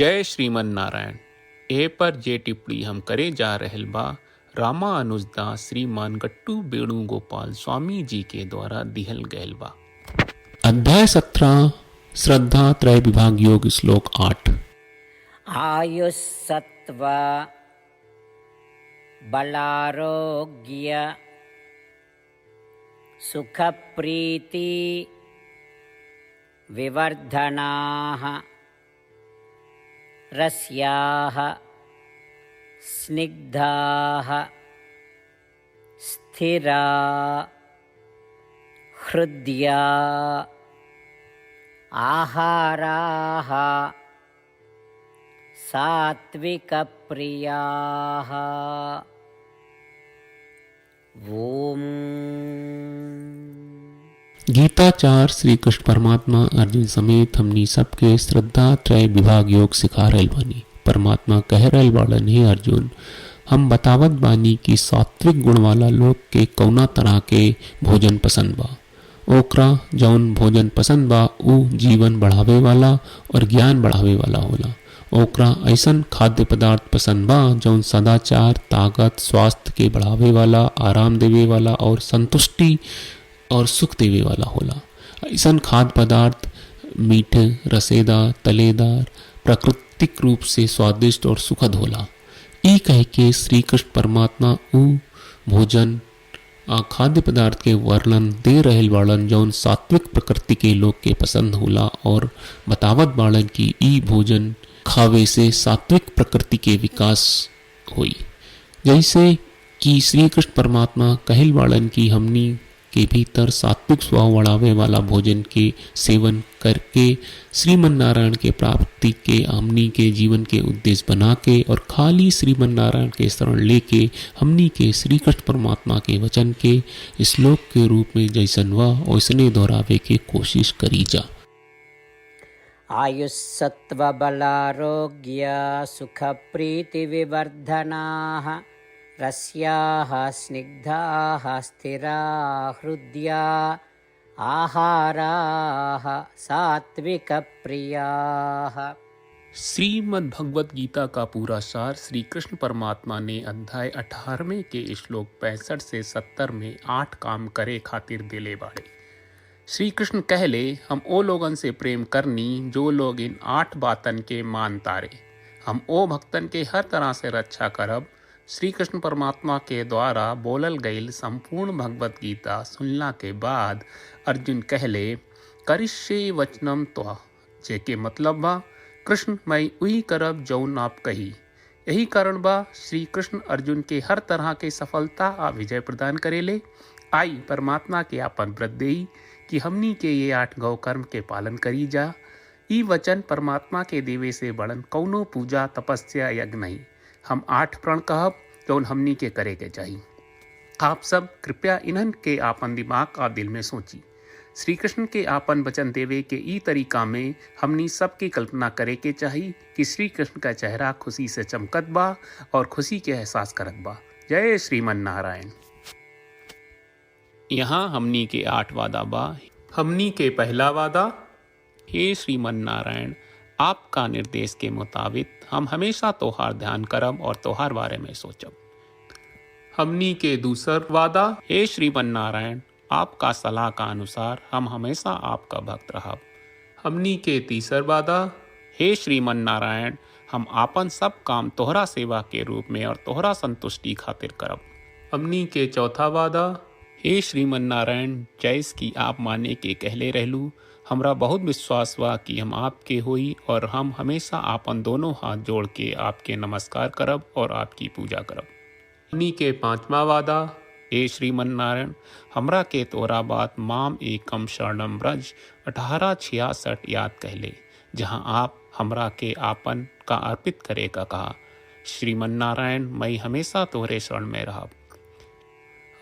जय श्रीमन नारायण। ए पर जे टिप्पणी हम करे जा रहल बा रामानुजदास श्रीमान गट्टू वेणुगोपाल स्वामी जी के द्वारा दिहल गयल बा। अध्याय 17 श्रद्धा त्रय विभाग योग श्लोक 8। आयुस्सत्व बलारोग्य सुखप्रीति विवर्धनाः रस्याः स्निग्धाः स्थिरा हृद्या आहाराः सात्विकप्रियाः। ओम। गीताचार श्री कृष्ण परमात्मा अर्जुन समेत हमनी सबके श्रद्धा त्रय विभाग योग सिखा रहल बानी। परमात्मा कह रहल बाड़न, हे अर्जुन, हम बतावत बानी कि सात्विक गुण वाला लोग के कौना तरह के भोजन पसंद बा। ओकरा जौन भोजन पसंद बा उ जीवन बढ़ावे वाला और ज्ञान बढ़ावे वाला होला। ओकरा ऐसन खाद्य पदार्थ पसंद बा जौन सदाचार, ताकत, स्वास्थ्य के बढ़ावे वाला, आराम देवे वाला और संतुष्टि और सुख देवे वाला होला। ऐसन खाद्य पदार्थ मीठे, रसेदार, तलेदार, प्राकृतिक रूप से स्वादिष्ट और सुखद होला। ई कह के श्री कृष्ण परमात्मा उ भोजन खाद्य पदार्थ के वर्णन दे रहल बाड़न जौन सात्विक प्रकृति के लोग के पसंद होला और बतावत बाड़न कि ई भोजन खावे से सात्विक प्रकृति के विकास हुई। जैसे कि श्री कृष्ण परमात्मा कहल बाड़न कि हमनी के भीतर सात्विक स्वभाव बढ़ावे वाला भोजन के सेवन करके श्रीमन नारायण के प्राप्ति के हमनी के जीवन के उद्देश्य बना के और खाली श्रीमन नारायण के शरण लेके हमनी के श्री कृष्ण परमात्मा के वचन के श्लोक के रूप में जैसन वा वैसने दोहरावे के कोशिश करी जा। आयुस्सत्व बलारोग्य सुखप्रीति विवर्धनाः रस्याः स्निग्धाः स्थिरा हृद्या आहाराः सात्विकप्रियाः। श्रीमद् भगवत गीता का पूरा सार श्री कृष्ण परमात्मा ने अध्याय 18 के श्लोक 65 से 70 में 8 काम करे खातिर दिले बाड़े। श्री कृष्ण कहले, हम ओ लोगन से प्रेम करनी जो लोग इन 8 बातन के मान तारे। हम ओ भक्तन के हर तरह से रक्षा करब। श्री कृष्ण परमात्मा के द्वारा बोलल गईल संपूर्ण भगवत गीता सुनला के बाद अर्जुन कहले, करिष्ये वचनम त्वा, जेके मतलब बा कृष्ण मैं वही करब जौन आप कही। यही कारण बा श्री कृष्ण अर्जुन के हर तरह के सफलता आ विजय प्रदान करेले। आई परमात्मा के आपन व्रत देई कि हमनी के ये 8 गौ कर्म के पालन करी जा। ई वचन परमात्मा के देवे से बड़न कौनो पूजा, तपस्या, यज्ञ नहीं। हम 8 प्रण कहब जौन हमनी के करे के चाहिए। आप सब कृपया इन्हन के आपन दिमाग और दिल में सोची। श्री कृष्ण के आपन वचन देवे के ई तरीका में हमनी सबकी कल्पना करे के चाहिए कि श्री कृष्ण का चेहरा खुशी से चमकत बा और खुशी के एहसास करत बा। जय श्रीमन नारायण। यहाँ हमनी के 8 वादा बा। हमनी के पहला वादा, हे श्रीमन नारायण, आपका निर्देश के मुताबिक हम हमेशा तोहार ध्यान करब और तोहार बारे में सोचब। हमनी के दूसर वादा, हे श्रीमन नारायण, आपका सलाह का अनुसार हम हमेशा आपका भक्त रहब। हमनी के तीसर वादा, हे श्रीमन नारायण, हम आपन सब काम तोहरा सेवा के रूप में और तोहरा संतुष्टि खातिर करब। हमनी के चौथा वादा, हे श्रीमन नारायण, जैस की आप माने के कहले रहलू, हमरा बहुत विश्वास बा कि हम आपके होई और हम हमेशा आपन दोनों हाथ जोड़ के आपके नमस्कार करब और आपकी पूजा करब। हमनी के 5वां वादा, हे श्रीमन नारायण, हमरा के तोरा बात माम एकम शरणम ब्रज 1866 याद कहले, जहां आप हमरा के आपन का अर्पित करे का कहा। श्रीमन नारायण, मैं हमेशा तोहरे शरण में रहब।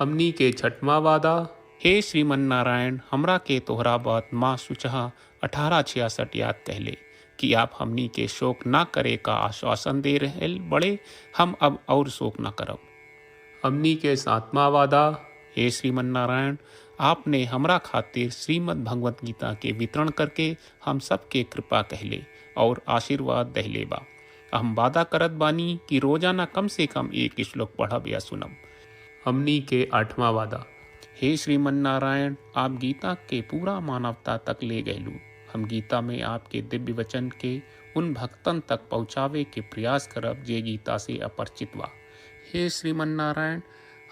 हमनी के 6वां वादा, हे श्रीमन नारायण, हमरा के तोहरा बात माँ सुचहा 1866 याद कहले कि आप हमनी के शोक ना करे का आश्वासन दे रहे बड़े। हम अब और शोक ना करब। हमनी के 7वां वादा, हे श्रीमन नारायण, आपने हमरा खातिर श्रीमद् भगवत गीता के वितरण करके हम सब के कृपा कहले और आशीर्वाद दहलेबा। हम वादा करत बानी कि रोजाना कम से कम एक श्लोक पढ़ब या सुनब। हमनी के 8वां वादा। हे श्रीमन नारायण, आप गीता के पूरा मानवता तक ले गयलू। हम गीता में आपके दिव्य वचन के उन भक्तन तक पहुँचावे के प्रयास करब जे गीता से अपरिचित बा। हे श्रीमन नारायण,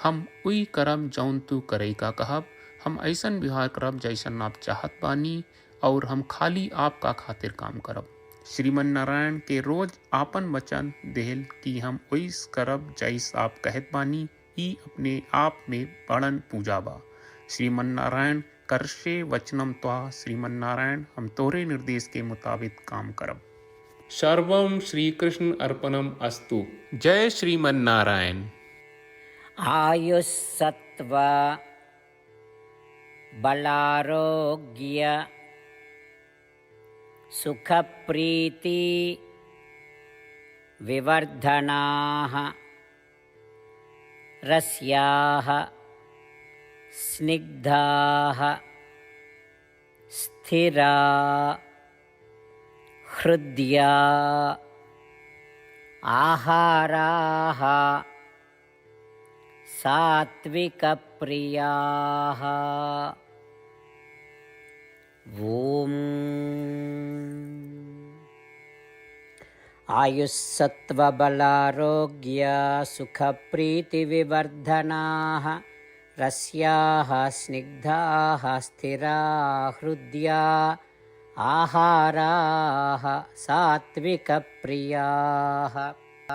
हम उई करब जौन तू करे का कहब। हम ऐसन व्यवहार करब जैसन आप चाहत बानी और हम खाली आपका खातिर काम करब। श्रीमन नारायण के रोज आपन वचन देहल कि हम ओइस करब जैस आप कहत बानी, ई अपने आप में बड़न पूजा बा। श्रीमन नारायण, करशे वचनम त्वा। श्रीमन नारायण, हम तोरे निर्देश के मुताबिक काम करब। सर्वम श्री कृष्ण अर्पणम अस्तु। जय श्रीमन नारायण। आयुस्सत्व बलारोग्य सुखप्रीति विवर्धनाः रस्याः स्निग्धाः स्थिरा हृद्या आहाराः सात्विकप्रियाः। ॐ आयुस्सत्त्वबलारोग्य सुखप्रीतिविवर्धनाः रस्याः स्निग्धाः स्थिरा हृद्या आहाराः सात्विकप्रियाः।